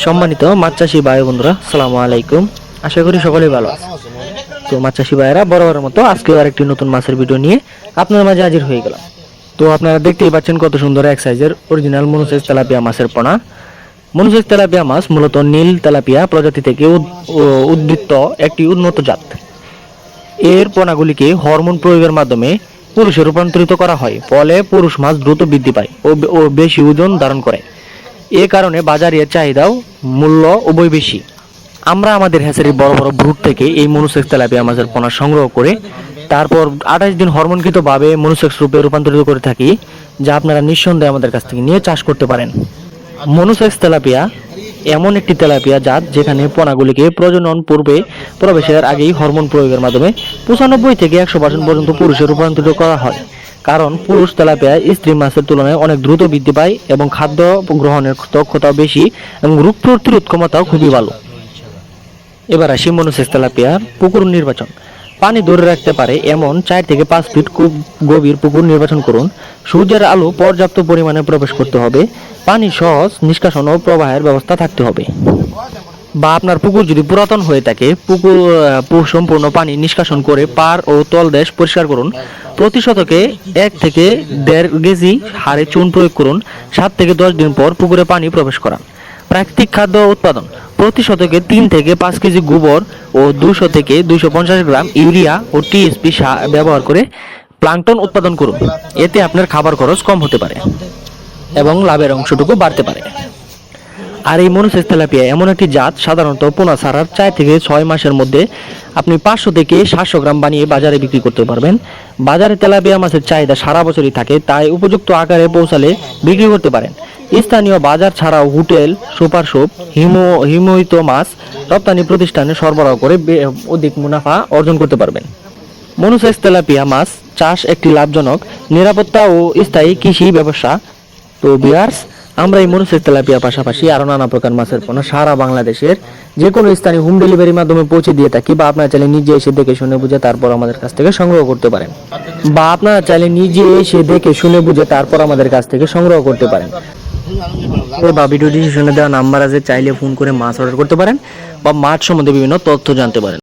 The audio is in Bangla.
সম্মানিত মাছ চাষী ভাই বন্ধুরা, আসসালামু আলাইকুম। আশা করি সকলেই ভালো আছে। তো মাছ চাষী ভাইরা বরাবরের মতো আজকে আরেকটি নতুন মাছের ভিডিও নিয়ে আপনার মাঝে হাজির হয়ে গেলাম। তো আপনারা দেখতেই পাচ্ছেন কত সুন্দর এক সাইজের অরিজিনাল মনোসেক্স তেলাপিয়া মাছের পোনা। মনোসেক্স তেলাপিয়া মাছ মূলত নীল তেলাপিয়া প্রজাতি থেকে উদ্বৃত্ত একটি উন্নত জাত। এর পোনাগুলিকে হরমোন প্রয়োগের মাধ্যমে পুরুষে রূপান্তরিত করা হয়, ফলে পুরুষ মাছ দ্রুত বৃদ্ধি পায় ও বেশি ওজন ধারণ করে। এ কারণে বাজারে চাহিদাও মূল্য উভয় বেশি। আমরা আমাদের হ্যাচারির বড় বড় ব্রুড থেকে এই মনোসেক্স তেলাপিয়া মাছের পোনা সংগ্রহ করে তারপর 28 দিন হরমোনকৃতভাবে মনোসেক্স রূপে রূপান্তরিত করে থাকি, যা আপনারা নিঃসন্দেহে আমাদের কাছ থেকে নিয়ে চাষ করতে পারেন। মনোসেক্স তেলাপিয়া এমন একটি তেলাপিয়া জাত যেখানে পোনাগুলিকে প্রজনন পূর্বে প্রবেশের আগেই হরমোন প্রয়োগের মাধ্যমে 95 থেকে 100% পর্যন্ত পুরুষে রূপান্তরিত করা হয়। কারণ পুরুষ তেলাপিয়া স্ত্রী মাছের তুলনায় অনেক দ্রুত বৃদ্ধি পায় এবং খাদ্য গ্রহণের দক্ষতাও বেশি এবং রোগ প্রতিরোধ ক্ষমতাও খুবই ভালো। এবার আসি মনোসেক্স তেলাপিয়ার পুকুর নির্বাচন। পানি ধরে রাখতে পারে এমন 4 থেকে 5 ফিট খুব গভীর পুকুর নির্বাচন করুন। সূর্যের আলো পর্যাপ্ত পরিমাণে প্রবেশ করতে হবে। পানি সহজ নিষ্কাশন ও প্রবাহের ব্যবস্থা থাকতে হবে। বা আপনার পুকুর যদি পুরাতন হয়ে থাকে, পুকুর সম্পূর্ণ পানি নিষ্কাশন করে পার ও তলদেশ পরিষ্কার করুন। প্রতি শতকে 1 থেকে 1.5 কেজি হারে চুন প্রয়োগ করুন। 7 থেকে 10 দিন পর পুকুরে পানি প্রবেশ করান। প্রাকৃতিক খাদ্য উৎপাদন: প্রতি শতকে 3 থেকে 5 কেজি গোবর ও 200 থেকে 250 গ্রাম ইউরিয়া ও টিএসপি ব্যবহার করে প্লাঙ্কটন উৎপাদন করুন। এতে আপনার খাবার খরচ কম হতে পারে এবং লাভের অংশটুকু বাড়তে পারে। আর এই মনোসেক্স তেলাপিয়া এমন একটি জাত সাধারণত পোনা ছাড়ার 4 থেকে 6 মাসের মধ্যে আপনি 500 থেকে 700 গ্রাম বানিয়ে বাজারে বিক্রি করতে পারবেন। বাজারে তেলাপিয়া মাছের চাহিদা সারা বছরই থাকে, তাই উপযুক্ত আকারে পৌঁছালে বিক্রি করতে পারেন। স্থানীয় বাজার ছাড়াও হোটেল, সুপার শপ, হিমোহিত মাছ রপ্তানি প্রতিষ্ঠানে সরবরাহ করে অধিক মুনাফা অর্জন করতে পারবেন। মনোসেক্স তেলাপিয়া মাছ চাষ একটি লাভজনক, নিরাপত্তা ও স্থায়ী কৃষি ব্যবসা। তো ভিউয়ার্স, আমরা এই মনোসেক্স তেলাপিয়ার পাশাপাশি আরো নানা প্রকার মাছের পোনা সারা বাংলাদেশের যে কোনো স্থানে হোম ডেলিভারির মাধ্যমে পৌঁছে দিয়ে থাকি। বা আপনারা চাইলে নিজে এসে দেখে শুনে বুঝে তারপর আমাদের কাছ থেকে সংগ্রহ করতে পারেন। বা আপনারা চাইলে নিজে এসে দেখে শুনে বুঝে তারপর আমাদের কাছ থেকে সংগ্রহ করতে পারেন। বা ভিডিও ডিসক্রিপশনে দেওয়া নাম্বার আছে, চাইলে ফোন করে মাছ অর্ডার করতে পারেন বা মাছ সম্বন্ধে বিভিন্ন তথ্য জানতে পারেন।